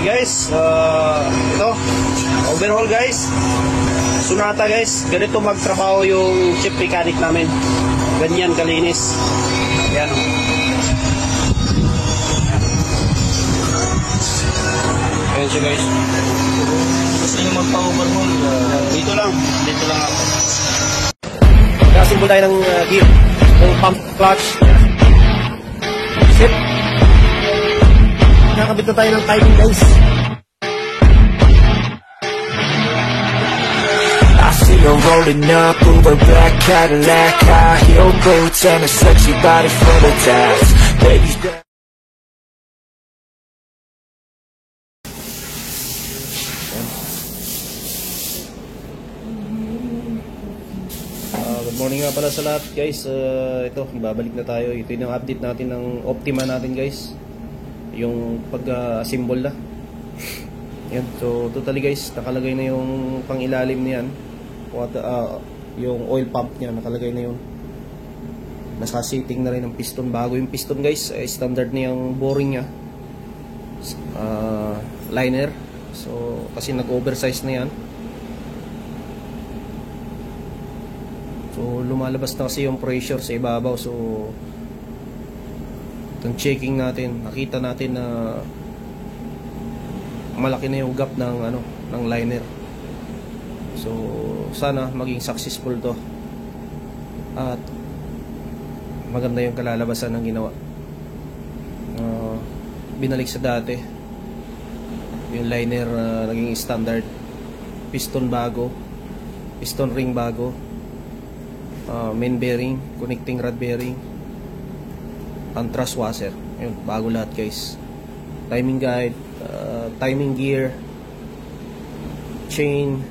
Guys, ito overhaul guys, Sonata guys. Ganito magtrabaho yung chief mechanic namin, ganyan kalinis. Ayan o. Ayan siya guys. Gusto nyo magpa-overhaul, dito lang ako. Nasimbol tayo ng gear, ng pump clutch, sit. Nakabit na tayo ng timing guys. I see her rolling up, Uber black Cadillac, high heel boots and a sexy body full of tats. Baby's dead. Good morning nga pala sa lahat guys. Ito, babalik na tayo. Ito yung update natin ng Optima natin guys, yung pag-assemble na. Yan, so totally guys, nakalagay na yung pangilalim niyan. Yung oil pump niya, nakalagay na yun. Nasa-sitting na rin ang piston. Bago yung piston guys, standard na yung boring niya, liner. So kasi nag-oversize na yan. So lumalabas na kasi yung pressure sa ibabaw. So itong checking natin, nakita natin na malaki na yung gap ng liner. So sana maging successful to at maganda yung kalalabasan ng ginawa. Binalik sa dati yung liner, naging standard, piston bago, piston ring bago, main bearing, connecting rod bearing, ang thrust washer, yun, bago lahat guys. Timing guide, timing gear, chain,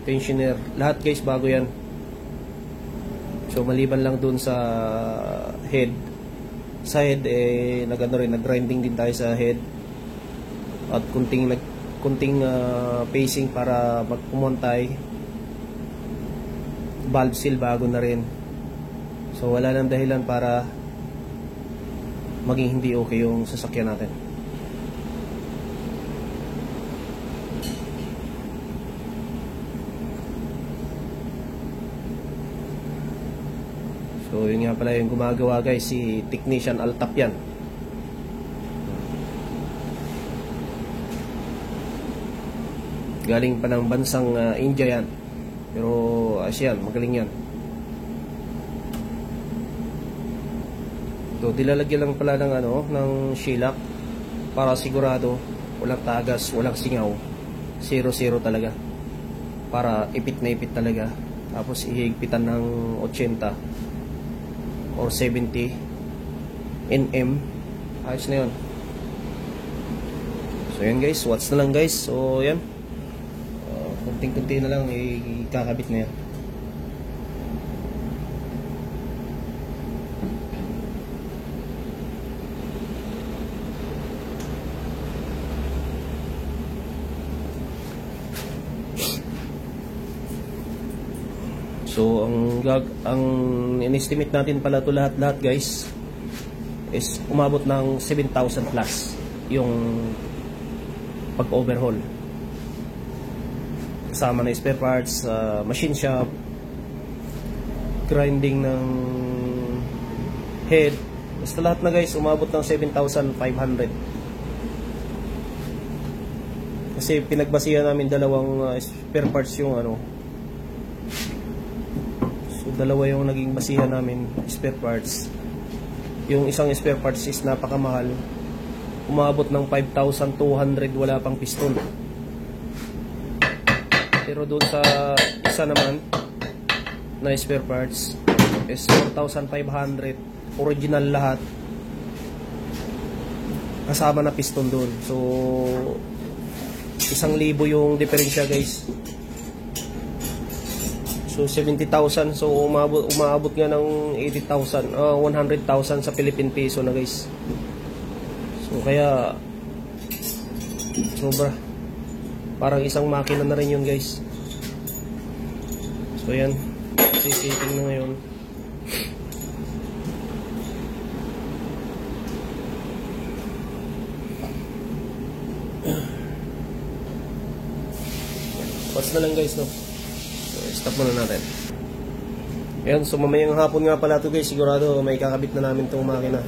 tensioner, lahat guys bago yan. So maliban lang dun sa head, sa head nag-grinding din tayo sa head at kunting pacing para magpumontay. Valve seal bago na rin. So wala nang dahilan para maging hindi okay yung sasakyan natin. So yun nga pala yung gumagawa guys, si Technician Altap yan. Galing pa ng bansang India yan, pero ASEAN, magaling yan. So dilalagyan lang pala ng ng shellac para sigurado walang tagas, walang singaw, 0-0 talaga, para ipit na ipit talaga. Tapos ihigpitan ng 80 or 70 nm, ayos na yun. So yan guys, watch na lang guys. So yan, kunting-kunti na lang ikakabit na yan. So ang in-estimate natin pala to lahat guys is umabot ng 7,000 plus yung pag-overhaul, kasama na spare parts, machine shop, grinding ng head, basta lahat na guys umabot ng 7,500. Kasi pinagbasihan namin dalawang spare parts yung dalawa yung naging basihan namin spare parts. Yung isang spare parts is napakamahal, umabot ng 5,200, wala pang piston. Pero doon sa isa naman na spare parts is 4,500, original lahat, kasama na piston doon. So 1,000 yung diferensya guys. So 70,000. So umaabot nga ng 80,000, 100,000 sa Philippine peso na guys. So kaya sobra, parang isang makina na rin yun guys. So yan, sisiting na ngayon. Basta na lang guys, no? So, stop muna natin. Ayan, so mamayang hapon nga pala to guys, sigurado may kakabit na namin tong makina.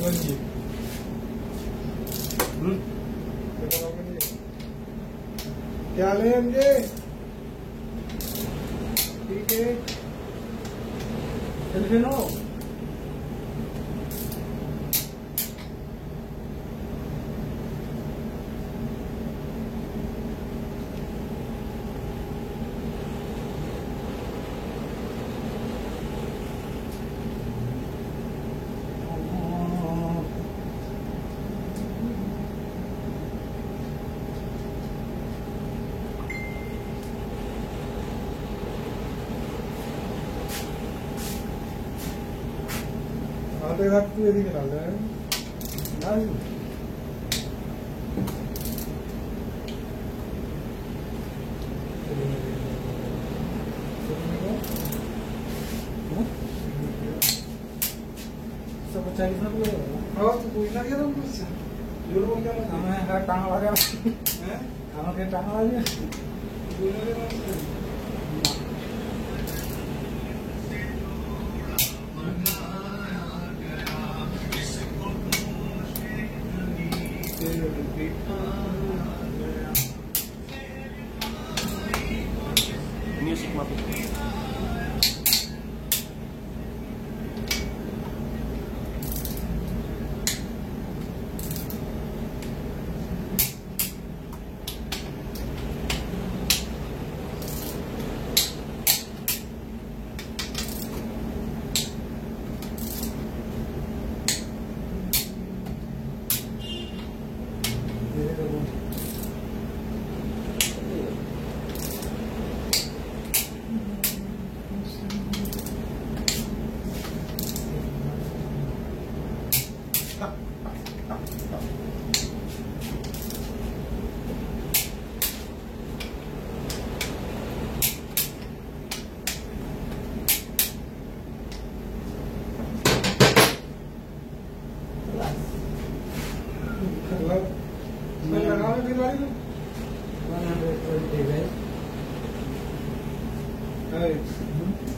जी क्या ले मुझे ठीक है चल लो आते रात तू यदि निकाल रहा है सब अच्छा कितना बोल रहा है हाँ तो कोई ना क्या तुम कुछ जोर बोल क्या मतलब हमें हर टांग वाले हैं हमें क्या टांग वाले बोलने के बाद Music mapit.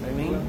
Timing.